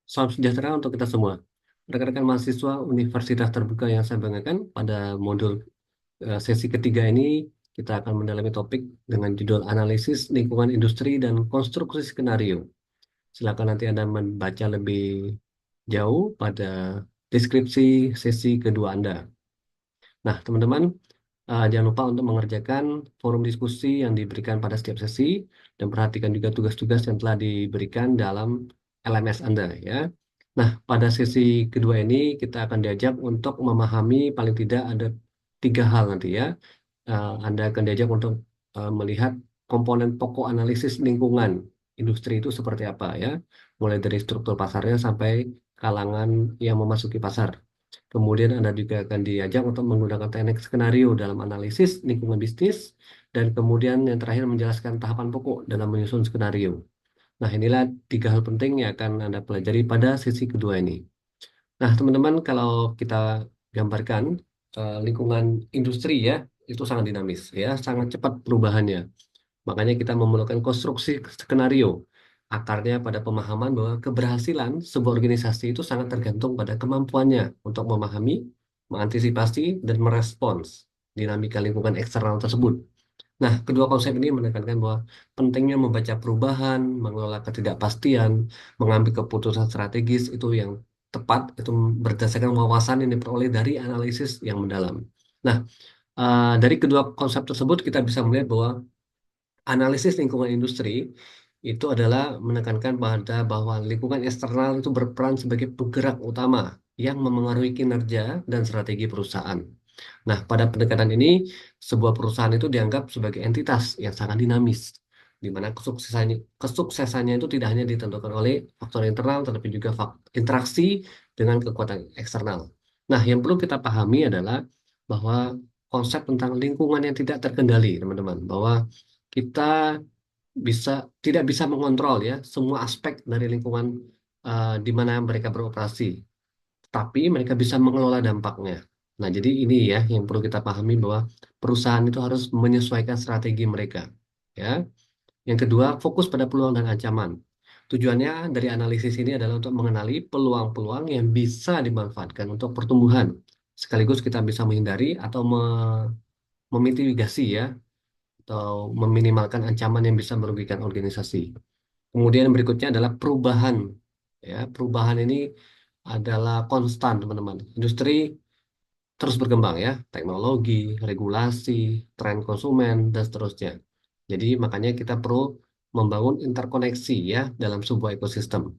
Salam sejahtera untuk kita semua. Rekan-rekan mahasiswa Universitas Terbuka yang saya banggakan, pada modul sesi ketiga ini kita akan mendalami topik dengan judul analisis lingkungan industri dan konstruksi skenario. Silakan nanti Anda membaca lebih jauh pada deskripsi sesi kedua Anda. Nah, teman-teman, jangan lupa untuk mengerjakan forum diskusi yang diberikan pada setiap sesi dan perhatikan juga tugas-tugas yang telah diberikan dalam LMS Anda ya. Nah, pada sesi kedua ini kita akan diajak untuk memahami paling tidak ada tiga hal nanti ya. Anda akan diajak untuk melihat komponen pokok analisis lingkungan industri itu seperti apa ya, mulai dari struktur pasarnya sampai kalangan yang memasuki pasar. Kemudian Anda juga akan diajak untuk menggunakan teknik skenario dalam analisis lingkungan bisnis, dan kemudian yang terakhir menjelaskan tahapan pokok dalam menyusun skenario. Nah, inilah tiga hal penting yang akan Anda pelajari pada sesi kedua ini. Nah, teman-teman, kalau kita gambarkan lingkungan industri ya, itu sangat dinamis ya, sangat cepat perubahannya. Makanya kita memerlukan konstruksi skenario. Akarnya pada pemahaman bahwa keberhasilan sebuah organisasi itu sangat tergantung pada kemampuannya untuk memahami, mengantisipasi, dan merespons dinamika lingkungan eksternal tersebut. Nah, kedua konsep ini menekankan bahwa pentingnya membaca perubahan, mengelola ketidakpastian, mengambil keputusan strategis itu yang tepat, itu berdasarkan wawasan yang diperoleh dari analisis yang mendalam. Nah, dari kedua konsep tersebut kita bisa melihat bahwa analisis lingkungan industri itu adalah menekankan pada bahwa lingkungan eksternal itu berperan sebagai penggerak utama yang memengaruhi kinerja dan strategi perusahaan. Nah, pada pendekatan ini, sebuah perusahaan itu dianggap sebagai entitas yang sangat dinamis, di mana kesuksesannya itu tidak hanya ditentukan oleh faktor internal, tetapi juga interaksi dengan kekuatan eksternal. Nah, yang perlu kita pahami adalah bahwa konsep tentang lingkungan yang tidak terkendali, teman-teman, bahwa kita bisa tidak bisa mengontrol ya semua aspek dari lingkungan di mana mereka beroperasi, tapi mereka bisa mengelola dampaknya. Nah, jadi ini ya yang perlu kita pahami bahwa perusahaan itu harus menyesuaikan strategi mereka. Ya. Yang kedua, fokus pada peluang dan ancaman. Tujuannya dari analisis ini adalah untuk mengenali peluang-peluang yang bisa dimanfaatkan untuk pertumbuhan. Sekaligus kita bisa menghindari atau memitigasi ya, atau meminimalkan ancaman yang bisa merugikan organisasi. Kemudian berikutnya adalah perubahan. Ya, perubahan ini adalah konstan, teman-teman. Industri terus berkembang ya, teknologi, regulasi, tren konsumen, dan seterusnya. Jadi makanya kita perlu membangun interkoneksi ya dalam sebuah ekosistem.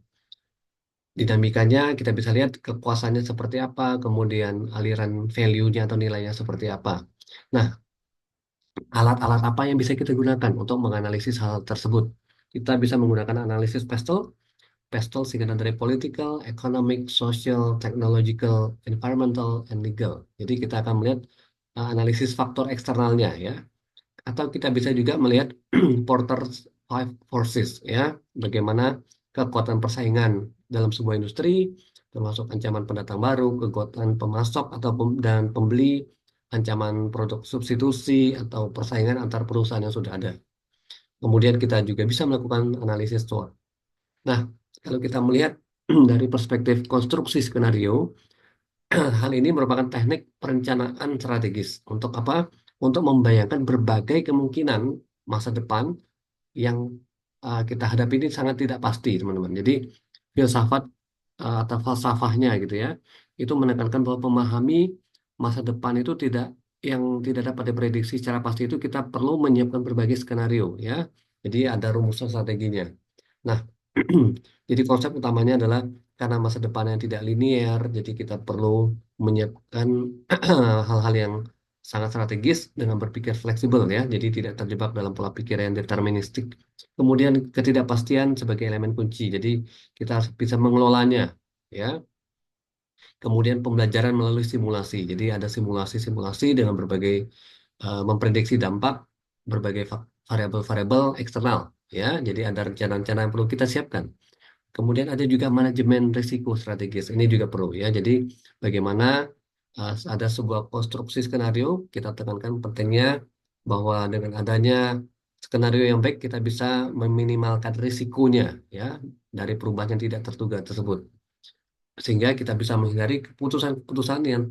Dinamikanya kita bisa lihat kekuasaannya seperti apa, kemudian aliran value-nya atau nilainya seperti apa. Nah, alat-alat apa yang bisa kita gunakan untuk menganalisis hal tersebut? Kita bisa menggunakan analisis PESTEL. PESTEL singkatan dari political, economic, social, technological, environmental, and legal. Jadi kita akan melihat analisis faktor eksternalnya ya. Atau kita bisa juga melihat Porter's Five Forces ya. Bagaimana kekuatan persaingan dalam sebuah industri, termasuk ancaman pendatang baru, kekuatan pemasok atau dan pembeli, ancaman produk substitusi atau persaingan antar perusahaan yang sudah ada. Kemudian kita juga bisa melakukan analisis SWOT. Nah, kalau kita melihat dari perspektif konstruksi skenario, hal ini merupakan teknik perencanaan strategis. Untuk apa? Untuk membayangkan berbagai kemungkinan masa depan yang kita hadapi ini sangat tidak pasti, teman-teman. Jadi, filsafat atau falsafahnya gitu ya, itu menekankan bahwa memahami masa depan itu yang tidak dapat diprediksi secara pasti itu kita perlu menyiapkan berbagai skenario ya. Jadi ada rumusan strateginya. Nah, jadi konsep utamanya adalah karena masa depan yang tidak linear, jadi kita perlu menyiapkan hal-hal yang sangat strategis dengan berpikir fleksibel ya, jadi tidak terjebak dalam pola pikir yang deterministik. Kemudian ketidakpastian sebagai elemen kunci, jadi kita harus bisa mengelolanya ya. Kemudian pembelajaran melalui simulasi, jadi ada simulasi-simulasi dengan berbagai memprediksi dampak berbagai variabel-variabel eksternal ya, jadi ada rencana-rencana yang perlu kita siapkan. Kemudian ada juga manajemen risiko strategis. Ini juga perlu ya. Jadi bagaimana ada sebuah konstruksi skenario, kita tekankan pentingnya bahwa dengan adanya skenario yang baik kita bisa meminimalkan risikonya ya dari perubahan yang tidak terduga tersebut. sehingga kita bisa menghindari keputusan-keputusan yang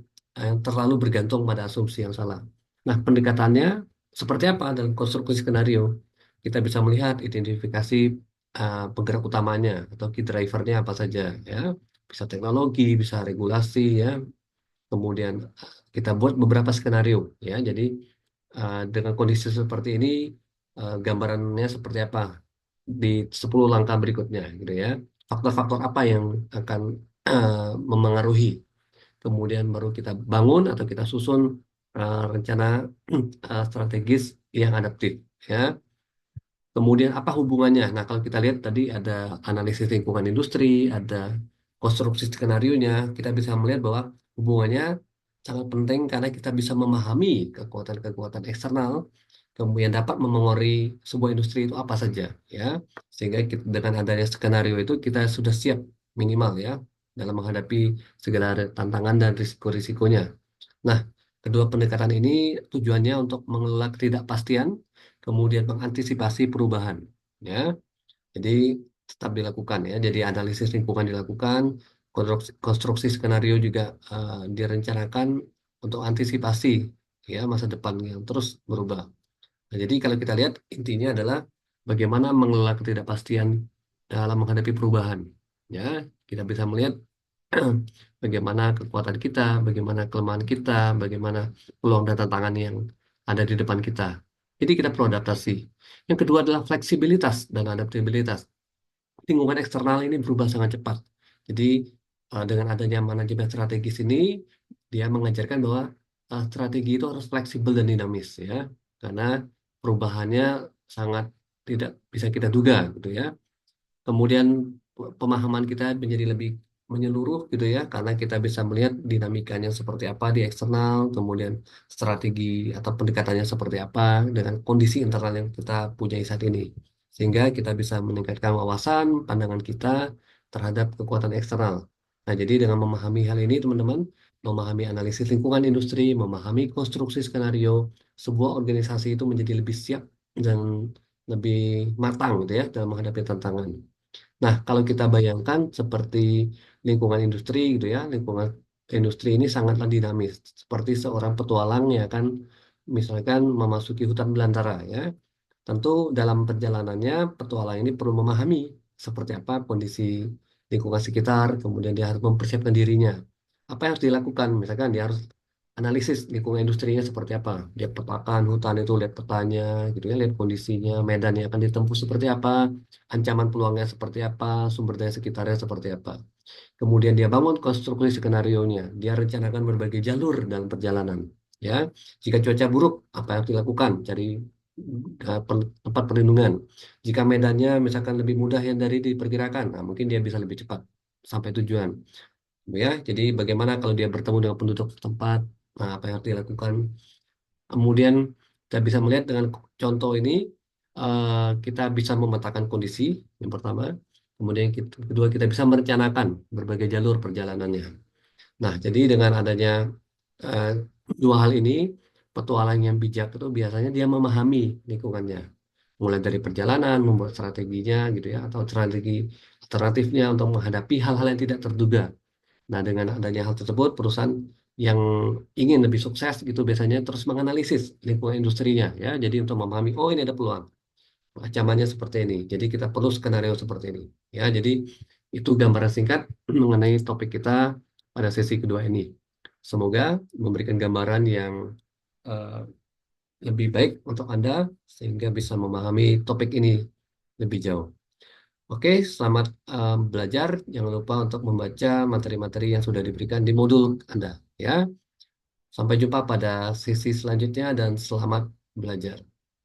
terlalu bergantung pada asumsi yang salah. Nah, pendekatannya seperti apa dalam konstruksi skenario? Kita bisa melihat identifikasi penggerak utamanya atau key drivernya apa saja, ya. Bisa teknologi, bisa regulasi, ya. Kemudian kita buat beberapa skenario, ya. Jadi dengan kondisi seperti ini, gambarannya seperti apa di 10 langkah berikutnya, gitu ya. Faktor-faktor apa yang akan memengaruhi. Kemudian baru kita bangun atau kita susun rencana strategis yang adaptif, ya. Kemudian apa hubungannya? Nah, kalau kita lihat tadi ada analisis lingkungan industri, ada konstruksi skenario-nya, kita bisa melihat bahwa hubungannya sangat penting karena kita bisa memahami kekuatan-kekuatan eksternal, kemudian dapat memengaruhi sebuah industri itu apa saja, ya. Sehingga dengan adanya skenario itu kita sudah siap minimal, ya, dalam menghadapi segala tantangan dan risiko-risikonya. Nah, kedua pendekatan ini tujuannya untuk mengelola ketidakpastian, kemudian mengantisipasi perubahan. Ya, jadi tetap dilakukan, ya. Jadi analisis lingkungan dilakukan, konstruksi skenario juga direncanakan untuk antisipasi, ya, masa depan yang terus berubah. Nah, jadi kalau kita lihat intinya adalah bagaimana mengelola ketidakpastian dalam menghadapi perubahan. Ya, kita bisa melihat bagaimana kekuatan kita, bagaimana kelemahan kita, bagaimana peluang dan tantangan yang ada di depan kita. Jadi kita perlu adaptasi. Yang kedua adalah fleksibilitas dan adaptabilitas. Lingkungan eksternal ini berubah sangat cepat. Jadi dengan adanya manajemen strategis ini, dia mengajarkan bahwa strategi itu harus fleksibel dan dinamis, ya, karena perubahannya sangat tidak bisa kita duga, gitu ya. Kemudian pemahaman kita menjadi lebih menyeluruh, gitu ya, karena kita bisa melihat dinamikanya seperti apa di eksternal, kemudian strategi atau pendekatannya seperti apa dengan kondisi internal yang kita punya saat ini. Sehingga kita bisa meningkatkan wawasan, pandangan kita terhadap kekuatan eksternal. Nah, jadi dengan memahami hal ini, teman-teman, memahami analisis lingkungan industri, memahami konstruksi skenario, sebuah organisasi itu menjadi lebih siap dan lebih matang, gitu ya, dalam menghadapi tantangan. Nah, kalau kita bayangkan seperti lingkungan industri, gitu ya, lingkungan industri ini sangatlah dinamis, seperti seorang petualang yang akan misalkan memasuki hutan belantara, ya. Tentu dalam perjalanannya petualang ini perlu memahami seperti apa kondisi lingkungan sekitar, kemudian dia harus mempersiapkan dirinya. Apa yang harus dilakukan? Misalkan dia harus analisis lingkungan industrinya seperti apa. Dia petakan hutan itu, lihat petanya, gitu ya, lihat kondisinya, medan yang akan ditempuh seperti apa, ancaman peluangnya seperti apa, sumber daya sekitarnya seperti apa. Kemudian dia bangun konstruksi skenario-nya. Dia rencanakan berbagai jalur dalam perjalanan. Ya, jika cuaca buruk, apa yang harus dilakukan? Cari tempat perlindungan. Jika medannya misalkan lebih mudah yang dari diperkirakan, nah mungkin dia bisa lebih cepat sampai tujuan. Ya, jadi bagaimana kalau dia bertemu dengan penduduk setempat? Nah, apa yang harus dilakukan? Kemudian kita bisa melihat dengan contoh ini, kita bisa memetakan kondisi yang pertama. Kemudian kedua, kita bisa merencanakan berbagai jalur perjalanannya. Nah, jadi dengan adanya eh, dua hal ini, petualang yang bijak itu biasanya dia memahami lingkungannya. Mulai dari perjalanan, membuat strateginya, gitu ya, atau strategi alternatifnya untuk menghadapi hal-hal yang tidak terduga. Nah, dengan adanya hal tersebut, perusahaan yang ingin lebih sukses gitu biasanya terus menganalisis lingkungan industrinya, ya. Jadi untuk memahami, oh ini ada peluang, ancamannya seperti ini. Jadi kita perlu skenario seperti ini, ya. Jadi itu gambaran singkat mengenai topik kita pada sesi kedua ini. Semoga memberikan gambaran yang eh, lebih baik untuk Anda sehingga bisa memahami topik ini lebih jauh. Oke, selamat belajar. Jangan lupa untuk membaca materi-materi yang sudah diberikan di modul Anda, ya. Sampai jumpa pada sesi selanjutnya dan selamat belajar.